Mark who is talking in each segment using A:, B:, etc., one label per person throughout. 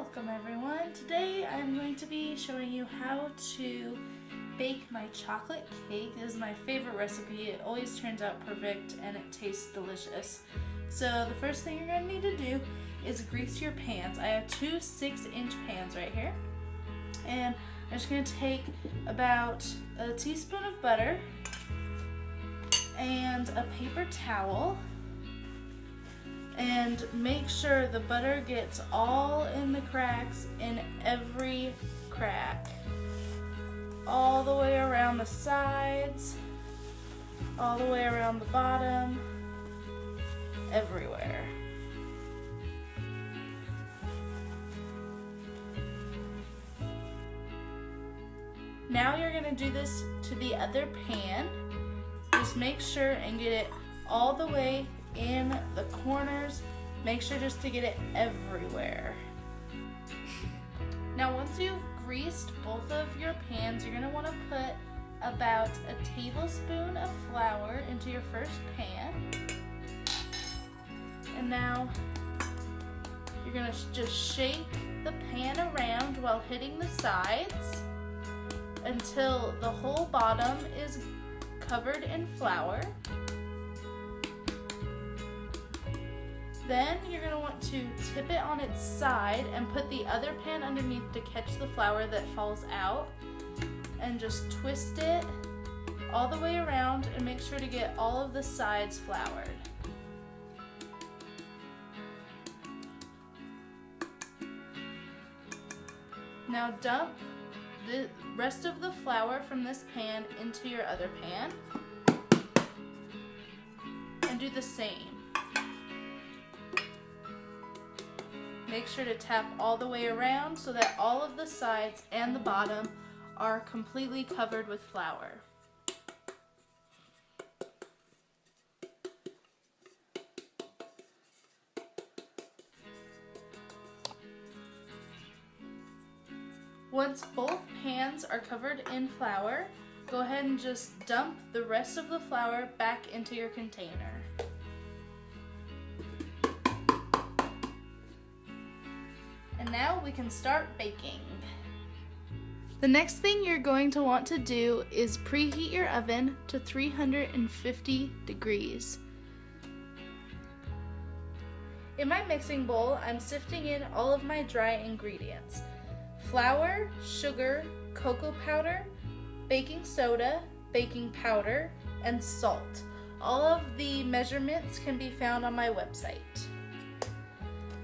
A: Welcome everyone. Today I'm going to be showing you how to bake my chocolate cake. This is my favorite recipe. It always turns out perfect and it tastes delicious. So the first thing you're going to need to do is grease your pans. I have two 6-inch pans right here. And I'm just going to take about a teaspoon of butter and a paper towel. And make sure the butter gets all in the cracks, in every crack. All the way around the sides, all the way around the bottom, everywhere. Now you're going to do this to the other pan. Just make sure and get it all the way in the corners. Make sure just to get it everywhere. Now once you've greased both of your pans, you're going to want to put about a tablespoon of flour into your first pan. And now you're going to just shake the pan around while hitting the sides until the whole bottom is covered in flour. Then you're going to want to tip it on its side and put the other pan underneath to catch the flour that falls out, and just twist it all the way around and make sure to get all of the sides floured. Now dump the rest of the flour from this pan into your other pan and do the same. Make sure to tap all the way around so that all of the sides and the bottom are completely covered with flour. Once both pans are covered in flour, go ahead and just dump the rest of the flour back into your container. And now we can start baking. The next thing you're going to want to do is preheat your oven to 350 degrees. In my mixing bowl, I'm sifting in all of my dry ingredients: flour, sugar, cocoa powder, baking soda, baking powder, and salt. All of the measurements can be found on my website.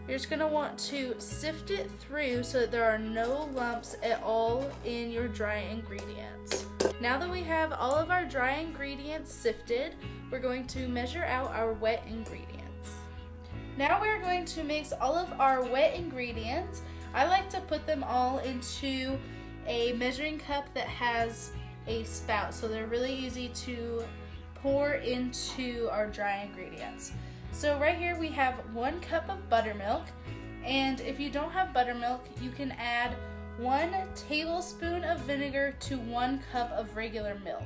A: You're just going to want to sift it through so that there are no lumps at all in your dry ingredients. Now that we have all of our dry ingredients sifted, we're going to measure out our wet ingredients. Now we're going to mix all of our wet ingredients. I like to put them all into a measuring cup that has a spout, so they're really easy to pour into our dry ingredients. So right here we have 1 cup of buttermilk, and if you don't have buttermilk, you can add 1 tablespoon of vinegar to 1 cup of regular milk.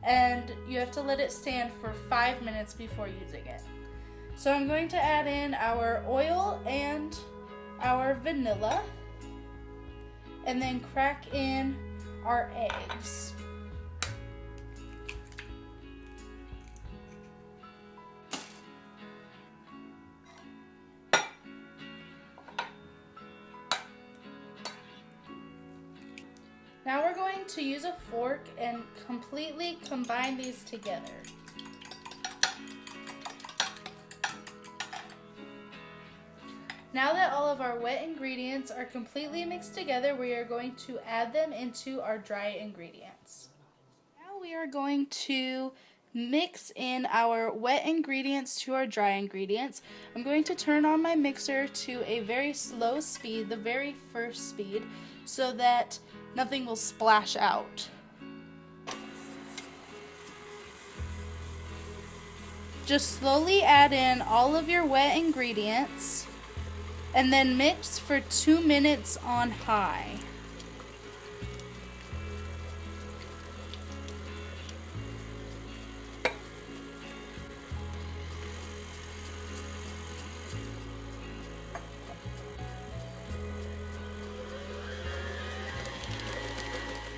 A: And you have to let it stand for 5 minutes before using it. So I'm going to add in our oil and our vanilla, and then crack in our eggs. Now we're going to use a fork and completely combine these together. Now that all of our wet ingredients are completely mixed together, we are going to add them into our dry ingredients. Now we are going to mix in our wet ingredients to our dry ingredients. I'm going to turn on my mixer to a very slow speed, the very first speed, so that nothing will splash out. Just slowly add in all of your wet ingredients and then mix for 2 minutes on high.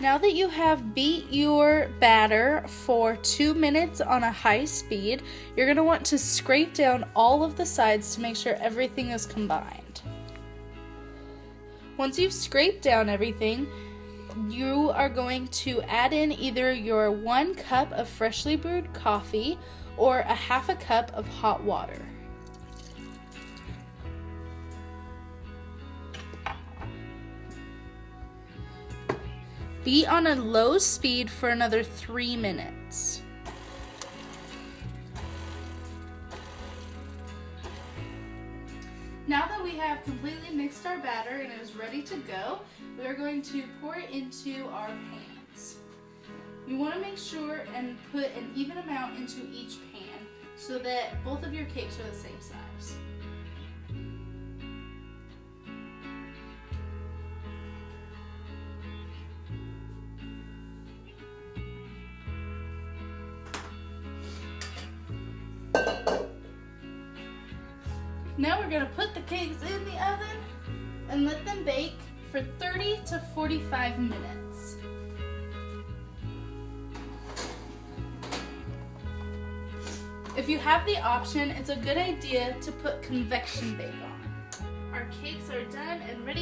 A: Now that you have beat your batter for 2 minutes on a high speed, you're going to want to scrape down all of the sides to make sure everything is combined. Once you've scraped down everything, you are going to add in either your 1 cup of freshly brewed coffee or a half a cup of hot water. Beat on a low speed for another 3 minutes. Now that we have completely mixed our batter and it is ready to go, we are going to pour it into our pans. You want to make sure and put an even amount into each pan so that both of your cakes are the same size. Now we're going to put the cakes in the oven and let them bake for 30 to 45 minutes. If you have the option, it's a good idea to put convection bake on. Our cakes are done and ready.